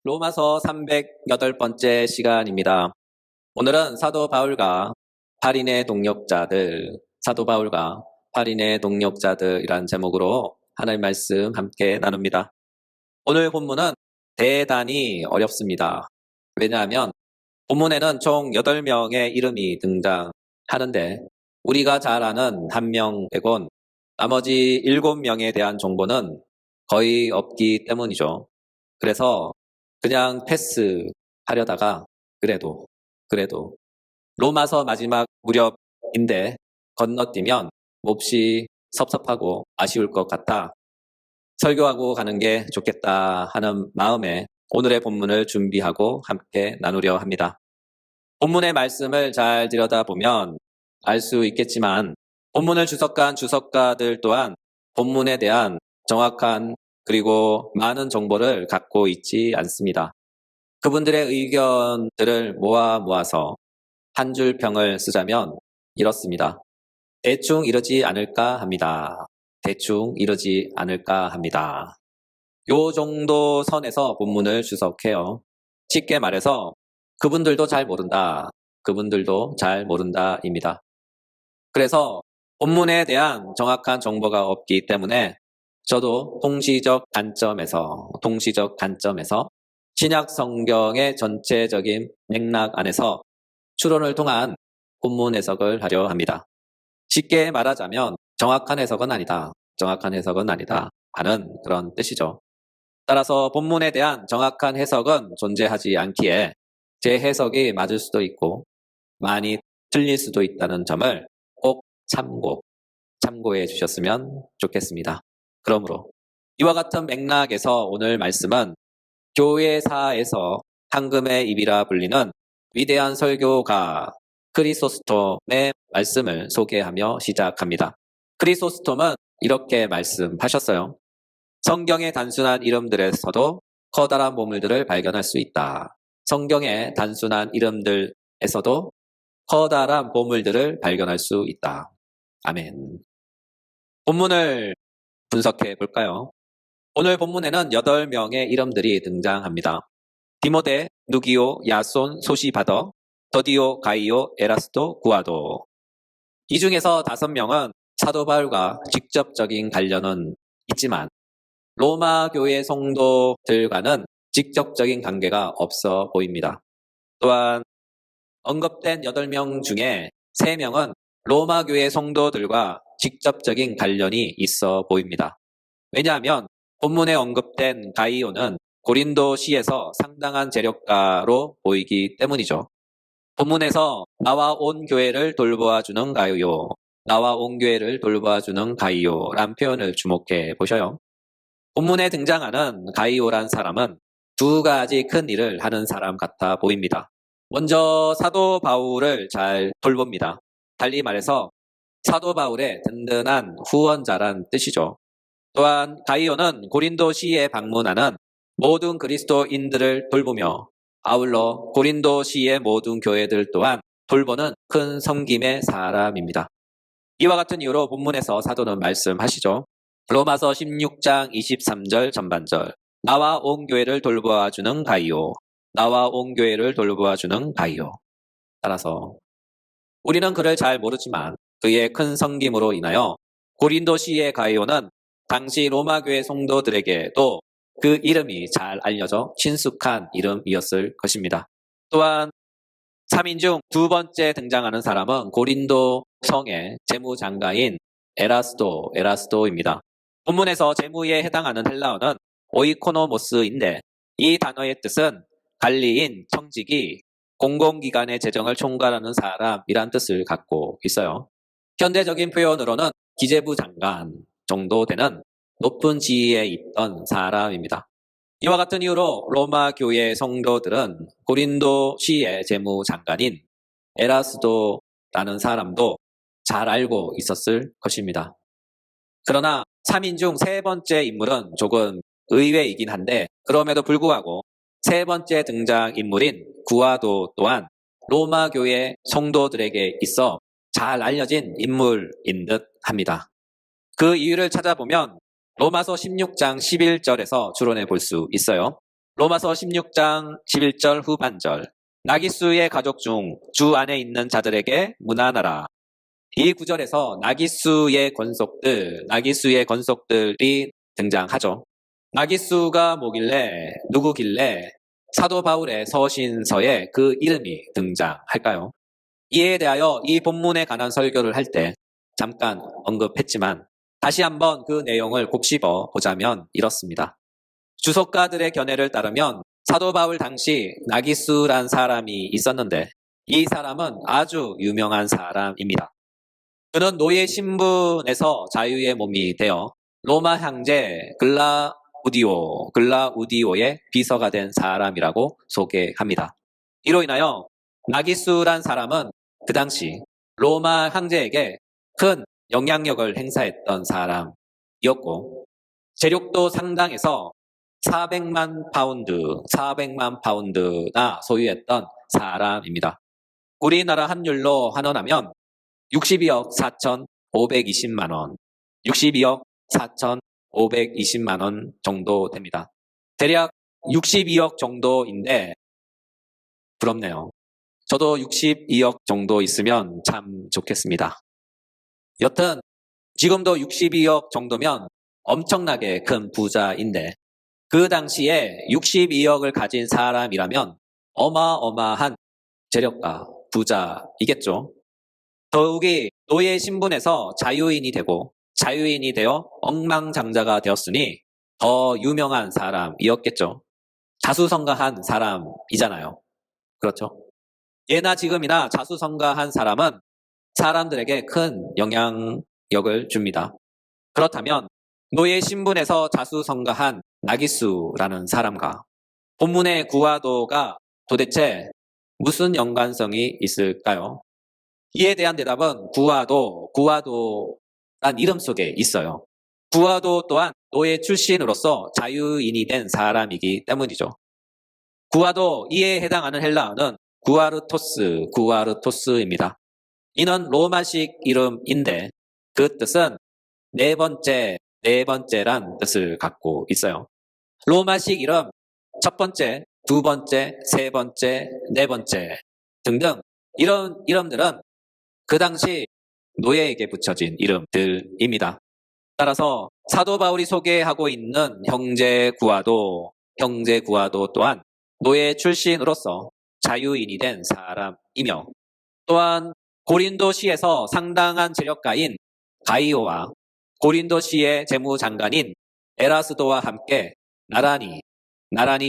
로마서 308번째 시간입니다. 오늘은 사도 바울과 파린의 동력자들이란 제목으로 하나님 말씀 함께 나눕니다. 오늘 본문은 대단히 어렵습니다. 왜냐하면 본문에는 총 8명의 이름이 등장하는데 우리가 잘 아는 한 명 빼곤 나머지 7명에 대한 정보는 거의 없기 때문이죠. 그래서 그냥 패스하려다가 그래도 로마서 마지막 무렵인데 건너뛰면 몹시 섭섭하고 아쉬울 것 같아 설교하고 가는 게 좋겠다 하는 마음에 오늘의 본문을 준비하고 함께 나누려 합니다. 본문의 말씀을 잘 들여다보면 알 수 있겠지만 본문을 주석한 주석가들 또한 본문에 대한 정확한 그리고 많은 정보를 갖고 있지 않습니다. 그분들의 의견들을 모아서 한 줄 평을 쓰자면 이렇습니다. 대충 이러지 않을까 합니다. 요 정도 선에서 본문을 주석해요. 쉽게 말해서 그분들도 잘 모른다입니다. 그래서 본문에 대한 정확한 정보가 없기 때문에 저도 통시적 관점에서 신약 성경의 전체적인 맥락 안에서 추론을 통한 본문 해석을 하려 합니다. 쉽게 말하자면 정확한 해석은 아니다 하는 그런 뜻이죠. 따라서 본문에 대한 정확한 해석은 존재하지 않기에 제 해석이 맞을 수도 있고 많이 틀릴 수도 있다는 점을 꼭 참고해 주셨으면 좋겠습니다. 그러므로 이와 같은 맥락에서 오늘 말씀은 교회사에서 황금의 입이라 불리는 위대한 설교가 크리소스톰의 말씀을 소개하며 시작합니다. 크리소스톰은 이렇게 말씀하셨어요. 성경의 단순한 이름들에서도 커다란 보물들을 발견할 수 있다. 성경의 단순한 이름들에서도 커다란 보물들을 발견할 수 있다. 아멘. 본문을 분석해 볼까요? 오늘 본문에는 8명의 이름들이 등장합니다. 디모데, 누기오, 야손, 소시바더, 더디오, 가이오, 에라스도, 구아도. 이 중에서 5명은 사도 바울과 직접적인 관련은 있지만 로마 교회 성도들과는 직접적인 관계가 없어 보입니다. 또한 언급된 8명 중에 3명은 로마 교회 성도들과 직접적인 관련이 있어 보입니다. 왜냐하면 본문에 언급된 가이오는 고린도시에서 상당한 재력가로 보이기 때문이죠. 본문에서 나와 온 교회를 돌보아주는 가이오란 표현을 주목해 보셔요. 본문에 등장하는 가이오란 사람은 2가지 큰 일을 하는 사람 같아 보입니다. 먼저 사도 바울을 잘 돌봅니다. 달리 말해서 사도 바울의 든든한 후원자란 뜻이죠. 또한 가이오는 고린도시에 방문하는 모든 그리스도인들을 돌보며 아울러 고린도시의 모든 교회들 또한 돌보는 큰 섬김의 사람입니다. 이와 같은 이유로 본문에서 사도는 말씀하시죠. 로마서 16장 23절 전반절 나와 온 교회를 돌보아주는 가이오. 따라서 우리는 그를 잘 모르지만 그의 큰 섬김으로 인하여 고린도시의 가이오는 당시 로마 교회 성도들에게도 그 이름이 잘 알려져 친숙한 이름이었을 것입니다. 또한 3인 중 2번째 등장하는 사람은 고린도 성의 재무장가인 에라스도입니다. 본문에서 재무에 해당하는 헬라어는 오이코노모스인데 이 단어의 뜻은 관리인, 청직이 공공기관의 재정을 총괄하는 사람이란 뜻을 갖고 있어요. 현대적인 표현으로는 기재부 장관 정도 되는 높은 지위에 있던 사람입니다. 이와 같은 이유로 로마 교회 성도들은 고린도시의 재무장관인 에라스도라는 사람도 잘 알고 있었을 것입니다. 그러나 3인 중 3번째 인물은 조금 의외이긴 한데 그럼에도 불구하고 3번째 등장인물인 구아도 또한 로마 교회 성도들에게 있어 잘 알려진 인물인 듯 합니다. 그 이유를 찾아보면 로마서 16장 11절에서 추론해 볼 수 있어요. 로마서 16장 11절 후반절. 나기수의 가족 중 주 안에 있는 자들에게 문안하라. 이 구절에서 나기수의 권속들이 등장하죠. 나기수가 뭐길래, 누구길래 사도 바울의 서신서에 그 이름이 등장할까요? 이에 대하여 이 본문에 관한 설교를 할 때 잠깐 언급했지만 다시 한번 그 내용을 곱씹어 보자면 이렇습니다. 주석가들의 견해를 따르면 사도 바울 당시 나기수란 사람이 있었는데 이 사람은 아주 유명한 사람입니다. 그는 노예 신분에서 자유의 몸이 되어 로마 황제 글라우디오의 비서가 된 사람이라고 소개합니다. 이로 인하여 나기수란 사람은 그 당시 로마 황제에게 큰 영향력을 행사했던 사람이었고 재력도 상당해서 400만 파운드나 소유했던 사람입니다. 우리나라 환율로 환원하면 62억 4,520만 원, 62억 4,520만 원 정도 됩니다. 대략 62억 정도인데 부럽네요. 저도 62억 정도 있으면 참 좋겠습니다. 여튼 지금도 62억 정도면 엄청나게 큰 부자인데 그 당시에 62억을 가진 사람이라면 어마어마한 재력가 부자이겠죠. 더욱이 노예 신분에서 자유인이 되어 억만장자가 되었으니 더 유명한 사람이었겠죠. 자수성가한 사람이잖아요. 그렇죠. 예나 지금이나 자수성가한 사람은 사람들에게 큰 영향력을 줍니다. 그렇다면 노예 신분에서 자수성가한 나기수라는 사람과 본문의 구와도가 도대체 무슨 연관성이 있을까요? 이에 대한 대답은 구와도란 이름 속에 있어요. 구와도 또한 노예 출신으로서 자유인이 된 사람이기 때문이죠. 구와도 이에 해당하는 헬라어는 구아르토스입니다. 이는 로마식 이름인데 그 뜻은 네 번째란 뜻을 갖고 있어요. 로마식 이름 첫 번째, 두 번째, 세 번째, 네 번째 등등 이런 이름들은 그 당시 노예에게 붙여진 이름들입니다. 따라서 사도 바울이 소개하고 있는 형제 구와도 또한 노예 출신으로서 자유인이 된 사람이며 또한 고린도시에서 상당한 재력가인 가이오와 고린도시의 재무장관인 에라스도와 함께 나란히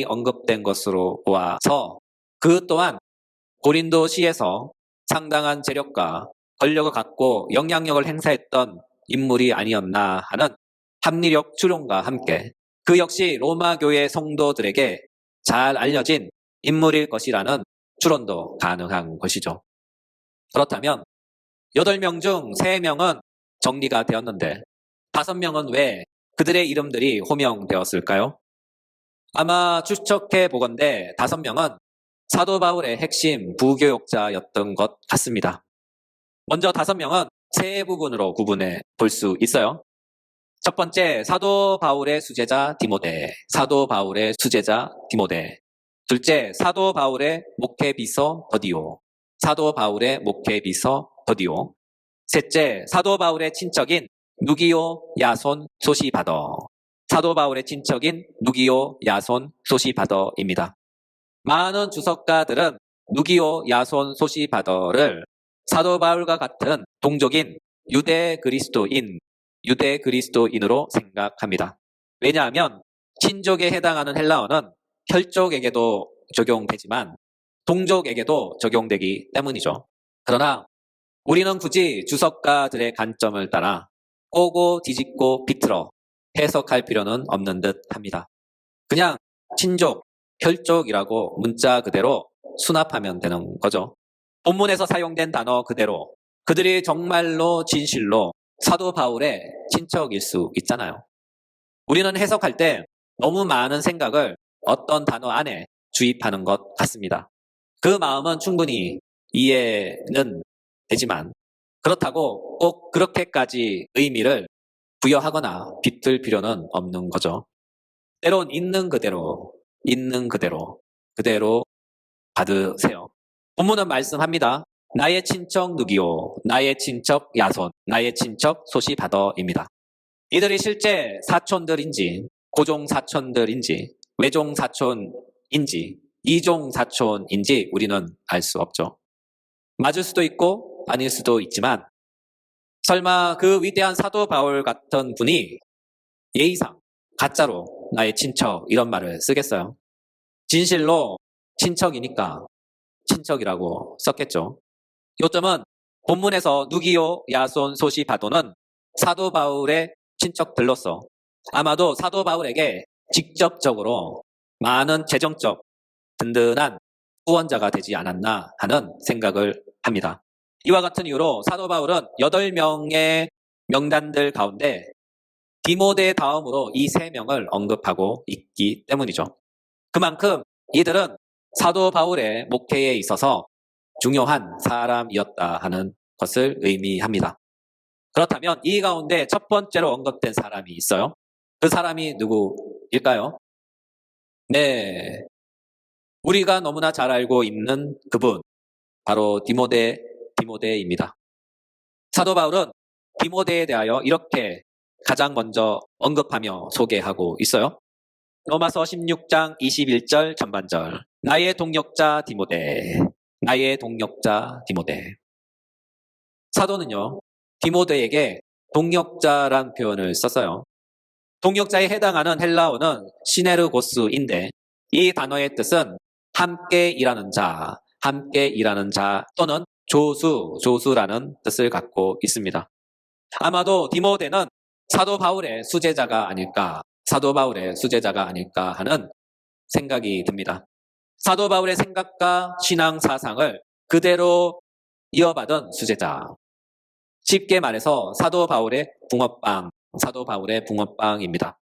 언급된 것으로 보아서 그 또한 고린도시에서 상당한 재력과 권력을 갖고 영향력을 행사했던 인물이 아니었나 하는 합리적 추론과 함께 그 역시 로마 교회 성도들에게 잘 알려진 인물일 것이라는 추론도 가능한 것이죠. 그렇다면 8명 중 3명은 정리가 되었는데 5명은 왜 그들의 이름들이 호명되었을까요? 아마 추측해 보건대 5명은 사도 바울의 핵심 부교역자였던 것 같습니다. 먼저 5명은 세 부분으로 구분해 볼 수 있어요. 첫 번째, 사도 바울의 수제자 디모데. 둘째, 사도 바울의 목회비서 더디오. 셋째, 사도 바울의 친척인 누기오 야손 소시바더입니다. 많은 주석가들은 누기오 야손 소시바더를 사도 바울과 같은 동족인 유대 그리스도인으로 생각합니다. 왜냐하면 친족에 해당하는 헬라어는 혈족에게도 적용되지만 동족에게도 적용되기 때문이죠. 그러나 우리는 굳이 주석가들의 관점을 따라 꼬고 뒤집고 비틀어 해석할 필요는 없는 듯 합니다. 그냥 친족, 혈족이라고 문자 그대로 수납하면 되는 거죠. 본문에서 사용된 단어 그대로 그들이 정말로 진실로 사도 바울의 친척일 수 있잖아요. 우리는 해석할 때 너무 많은 생각을 어떤 단어 안에 주입하는 것 같습니다. 그 마음은 충분히 이해는 되지만 그렇다고 꼭 그렇게까지 의미를 부여하거나 비틀 필요는 없는 거죠. 때론 있는 그대로 있는 그대로 받으세요. 본문은 말씀합니다. 나의 친척 누기요, 나의 친척 야손, 나의 친척 소시바더입니다. 이들이 실제 사촌들인지, 고종 사촌들인지, 외종 사촌인지, 이종 사촌인지 우리는 알 수 없죠. 맞을 수도 있고 아닐 수도 있지만 설마 그 위대한 사도 바울 같은 분이 예의상 가짜로 나의 친척 이런 말을 쓰겠어요? 진실로 친척이니까 친척이라고 썼겠죠. 요점은 본문에서 누기요, 야손, 소시바도는 사도 바울의 친척들로서 아마도 사도 바울에게 직접적으로 많은 재정적 든든한 후원자가 되지 않았나 하는 생각을 합니다. 이와 같은 이유로 사도 바울은 8명의 명단들 가운데 디모데 다음으로 이 3명을 언급하고 있기 때문이죠. 그만큼 이들은 사도 바울의 목회에 있어서 중요한 사람이었다 하는 것을 의미합니다. 그렇다면 이 가운데 첫 번째로 언급된 사람이 있어요. 그 사람이 누구일까요? 네, 우리가 너무나 잘 알고 있는 그분, 바로 디모데입니다. 사도 바울은 디모데에 대하여 이렇게 가장 먼저 언급하며 소개하고 있어요. 로마서 16장 21절 전반절. 나의 동역자 디모데, 나의 동역자 디모데. 사도는요, 디모데에게 동역자란 표현을 썼어요. 동역자에 해당하는 헬라어는 시네르고스인데 이 단어의 뜻은 함께 일하는 자 또는 조수라는 뜻을 갖고 있습니다. 아마도 디모데는 사도 바울의 수제자가 아닐까 하는 생각이 듭니다. 사도 바울의 생각과 신앙 사상을 그대로 이어받은 수제자. 쉽게 말해서 사도 바울의 붕어빵입니다.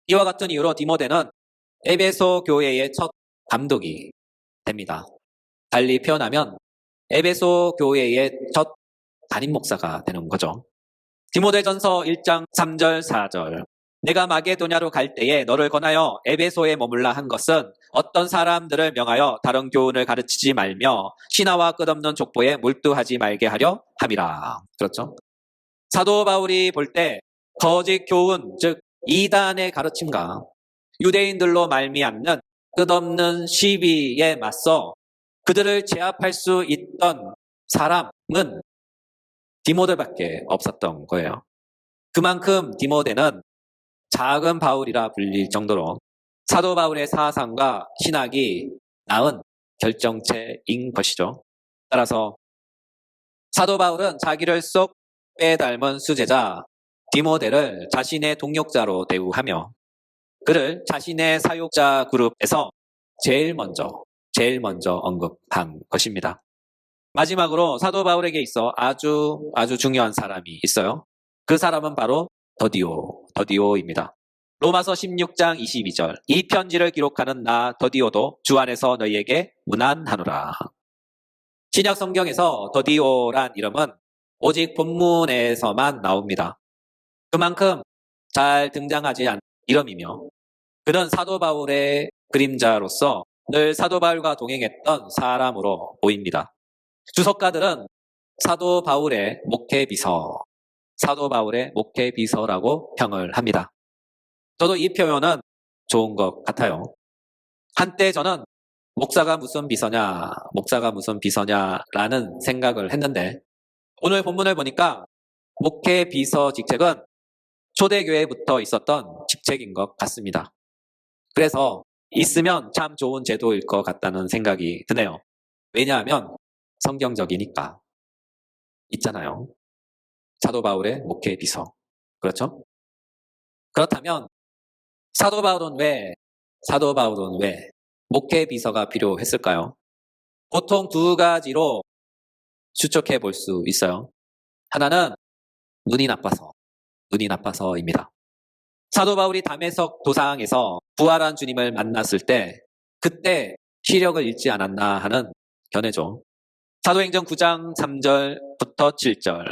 이와 같은 이유로 디모데는 에베소 교회의 첫 감독이 됩니다. 달리 표현하면 에베소 교회의 첫 담임 목사가 되는 거죠. 디모데전서 1장 3절 4절. 내가 마게도냐로 갈 때에 너를 권하여 에베소에 머물라 한 것은 어떤 사람들을 명하여 다른 교훈을 가르치지 말며 신화와 끝없는 족보에 몰두하지 말게 하려 함이라. 그렇죠? 사도 바울이 볼 때 거짓 교훈, 즉 이단의 가르침과 유대인들로 말미암는 끝없는 시비에 맞서 그들을 제압할 수 있던 사람은 디모데밖에 없었던 거예요. 그만큼 디모데는 작은 바울이라 불릴 정도로 사도 바울의 사상과 신학이 나은 결정체인 것이죠. 따라서 사도 바울은 자기를 쏙 빼닮은 수제자 디모데를 자신의 동역자로 대우하며 그를 자신의 사역자 그룹에서 제일 먼저 언급한 것입니다. 마지막으로 사도 바울에게 있어 아주 중요한 사람이 있어요. 그 사람은 바로 더디오입니다. 로마서 16장 22절. 이 편지를 기록하는 나 더디오도 주 안에서 너희에게 문안하노라. 신약 성경에서 더디오란 이름은 오직 본문에서만 나옵니다. 그만큼 잘 등장하지 않은 이름이며 그는 사도 바울의 그림자로서 늘 사도 바울과 동행했던 사람으로 보입니다. 주석가들은 사도 바울의 목회비서라고 평을 합니다. 저도 이 표현은 좋은 것 같아요. 한때 저는 목사가 무슨 비서냐라는 생각을 했는데 오늘 본문을 보니까 목회비서 직책은 초대교회부터 있었던 직책인 것 같습니다. 그래서 있으면 참 좋은 제도일 것 같다는 생각이 드네요. 왜냐하면 성경적이니까. 있잖아요. 사도 바울의 목회비서. 그렇죠? 그렇다면 사도 바울은 왜 목회비서가 필요했을까요? 보통 두 가지로 추측해 볼 수 있어요. 하나는 눈이 나빠서입니다. 사도 바울이 다메섹 도상에서 부활한 주님을 만났을 때 그때 시력을 잃지 않았나 하는 견해죠. 사도행전 9장 3절부터 7절.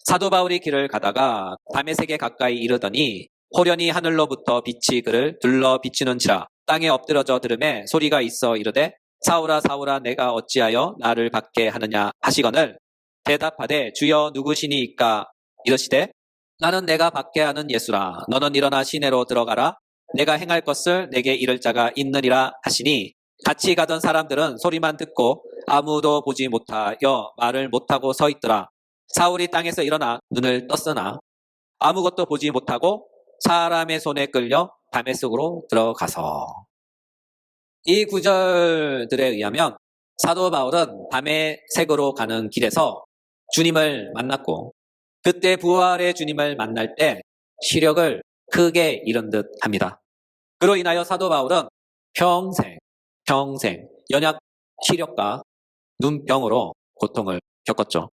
사도 바울이 길을 가다가 다메섹에 가까이 이르더니 호련히 하늘로부터 빛이 그를 둘러 비추는지라 땅에 엎드러져 들음에 소리가 있어 이르되 사울아 사울아 내가 어찌하여 나를 받게 하느냐 하시거늘 대답하되 주여 누구시니이까 이르시되 나는 내가 받게 하는 예수라 너는 일어나 시내로 들어가라 내가 행할 것을 내게 이를 자가 있느니라 하시니 같이 가던 사람들은 소리만 듣고 아무도 보지 못하여 말을 못하고 서 있더라. 사울이 땅에서 일어나 눈을 떴으나 아무것도 보지 못하고 사람의 손에 끌려 다메섹으로 들어가서. 이 구절들에 의하면 사도 바울은 다메섹으로 가는 길에서 주님을 만났고 그때 부활의 주님을 만날 때 시력을 크게 잃은 듯 합니다. 그로 인하여 사도 바울은 평생 연약 시력과 눈병으로 고통을 겪었죠.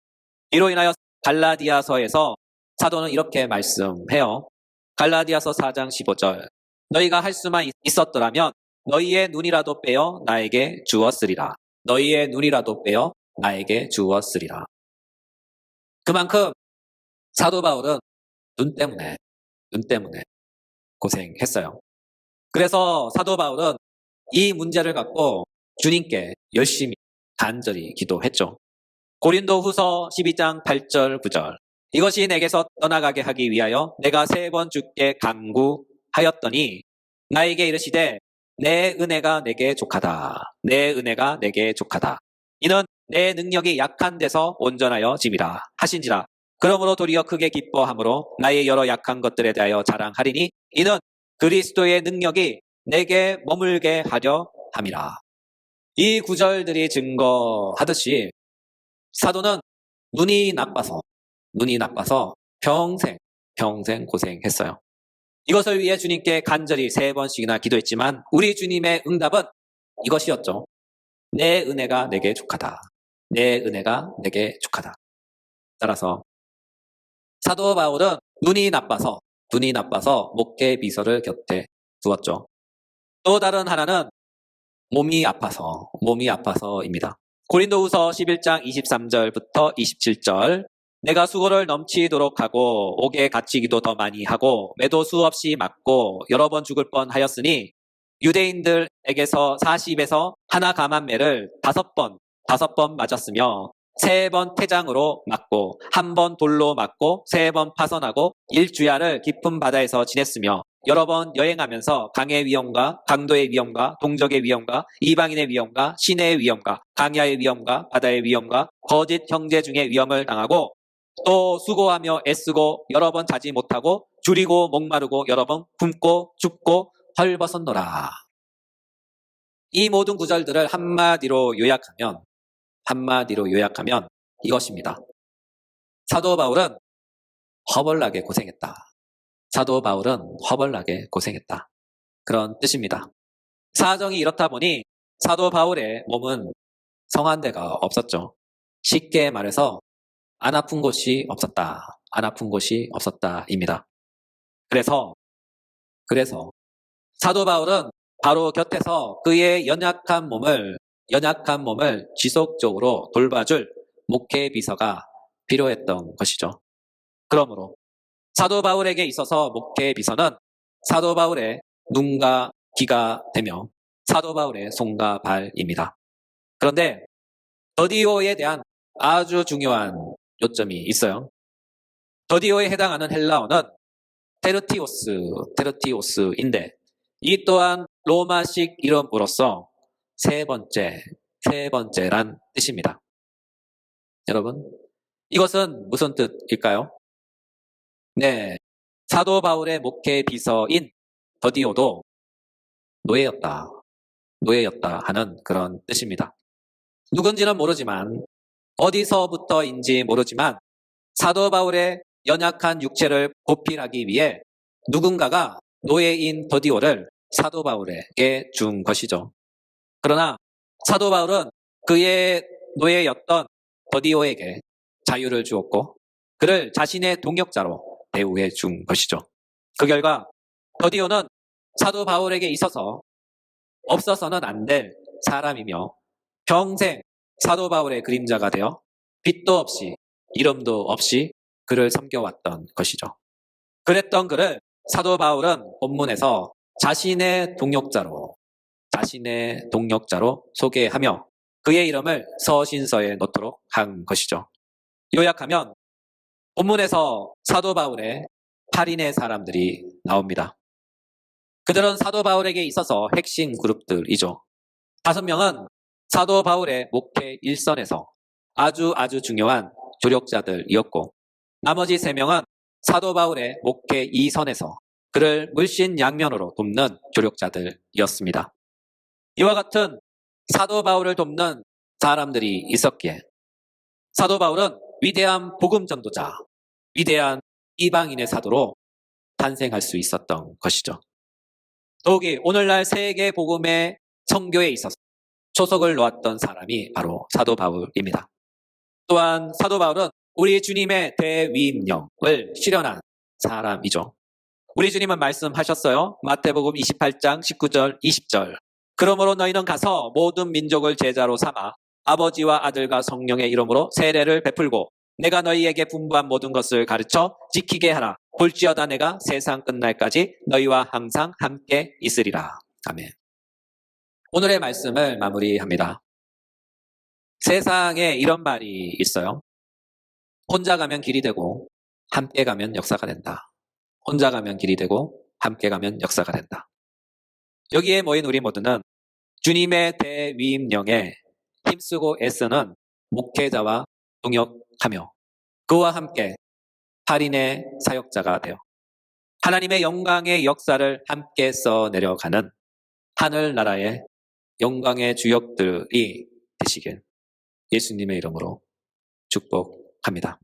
이로 인하여 갈라디아서에서 사도는 이렇게 말씀해요. 갈라디아서 4장 15절 너희가 할 수만 있었더라면 너희의 눈이라도 빼어 나에게 주었으리라. 너희의 눈이라도 빼어 나에게 주었으리라. 그만큼 사도 바울은 눈 때문에 고생했어요. 그래서 사도 바울은 이 문제를 갖고 주님께 열심히 간절히 기도했죠. 고린도 후서 12장 8절 9절 이것이 내게서 떠나가게 하기 위하여 내가 3번 주께 간구하였더니 나에게 이르시되 내 은혜가 내게 족하다. 내 은혜가 내게 족하다. 이는 내 능력이 약한 데서 온전하여 짐이라 하신지라. 그러므로 도리어 크게 기뻐함으로 나의 여러 약한 것들에 대하여 자랑하리니 이는 그리스도의 능력이 내게 머물게 하려 함이라. 이 구절들이 증거하듯이 사도는 눈이 나빠서 평생 고생했어요. 이것을 위해 주님께 간절히 3번씩이나 기도했지만 우리 주님의 응답은 이것이었죠. 내 은혜가 내게 족하다. 내 은혜가 내게 족하다. 따라서 사도 바울은 눈이 나빠서 목회 비서를 곁에 두었죠. 또 다른 하나는 몸이 아파서입니다. 고린도후서 11장 23절부터 27절 내가 수고를 넘치도록 하고 옥에 갇히기도 더 많이 하고 매도 수없이 맞고 여러 번 죽을 뻔하였으니 유대인들에게서 40에서 하나 감한 매를 5번 맞았으며 3번 태장으로 맞고 1번 돌로 맞고 3번 파선하고 1주야를 깊은 바다에서 지냈으며 여러 번 여행하면서 강의 위험과 강도의 위험과 동적의 위험과 이방인의 위험과 시내의 위험과 강야의 위험과 바다의 위험과 거짓 형제 중에 위험을 당하고 또 수고하며 애쓰고 여러 번 자지 못하고 줄이고 목마르고 여러 번 굶고 춥고 헐벗었노라. 이 모든 구절들을 한마디로 요약하면 이것입니다. 사도 바울은 허벌나게 고생했다. 그런 뜻입니다. 사정이 이렇다 보니 사도 바울의 몸은 성한 데가 없었죠. 쉽게 말해서 안 아픈 곳이 없었다입니다. 그래서 사도 바울은 바로 곁에서 그의 연약한 몸을 지속적으로 돌봐줄 목회 비서가 필요했던 것이죠. 그러므로 사도 바울에게 있어서 목회 비서는 사도 바울의 눈과 귀가 되며 사도 바울의 손과 발입니다. 그런데 더디오에 대한 아주 중요한 요점이 있어요. 더디오에 해당하는 헬라어는 테르티오스인데 이 또한 로마식 이름으로서 세 번째란 뜻입니다. 여러분, 이것은 무슨 뜻일까요? 네, 사도 바울의 목회 비서인 더디오도 노예였다 하는 그런 뜻입니다. 누군지는 모르지만 어디서부터인지 모르지만 사도 바울의 연약한 육체를 보필하기 위해 누군가가 노예인 더디오를 사도 바울에게 준 것이죠. 그러나 사도 바울은 그의 노예였던 더디오에게 자유를 주었고 그를 자신의 동역자로 대우해 준 것이죠. 그 결과 더디오는 사도 바울에게 있어서 없어서는 안 될 사람이며 평생 사도 바울의 그림자가 되어 빛도 없이 이름도 없이 그를 섬겨왔던 것이죠. 그랬던 그를 사도 바울은 본문에서 자신의 동역자로 자신의 동력자로 소개하며 그의 이름을 서신서에 넣도록 한 것이죠. 요약하면 본문에서 사도 바울의 8인의 사람들이 나옵니다. 그들은 사도 바울에게 있어서 핵심 그룹들이죠. 5명은 사도 바울의 목회 일선에서 아주 중요한 조력자들이었고 나머지 3명은 사도 바울의 목회 이선에서 그를 물신양면으로 돕는 조력자들이었습니다. 이와 같은 사도 바울을 돕는 사람들이 있었기에 사도 바울은 위대한 복음 전도자, 위대한 이방인의 사도로 탄생할 수 있었던 것이죠. 더욱이 오늘날 세계 복음의 선교에 있어서 초석을 놓았던 사람이 바로 사도 바울입니다. 또한 사도 바울은 우리 주님의 대위임령을 실현한 사람이죠. 우리 주님은 말씀하셨어요. 마태복음 28장 19절 20절. 그러므로 너희는 가서 모든 민족을 제자로 삼아 아버지와 아들과 성령의 이름으로 세례를 베풀고 내가 너희에게 분부한 모든 것을 가르쳐 지키게 하라. 볼지어다 내가 세상 끝날까지 너희와 항상 함께 있으리라. 아멘. 오늘의 말씀을 마무리합니다. 세상에 이런 말이 있어요. 혼자 가면 길이 되고 함께 가면 역사가 된다. 혼자 가면 길이 되고 함께 가면 역사가 된다. 여기에 모인 우리 모두는 주님의 대위임령에 힘쓰고 애쓰는 목회자와 동역하며 그와 함께 8인의 사역자가 되어 하나님의 영광의 역사를 함께 써내려가는 하늘나라의 영광의 주역들이 되시길 예수님의 이름으로 축복합니다.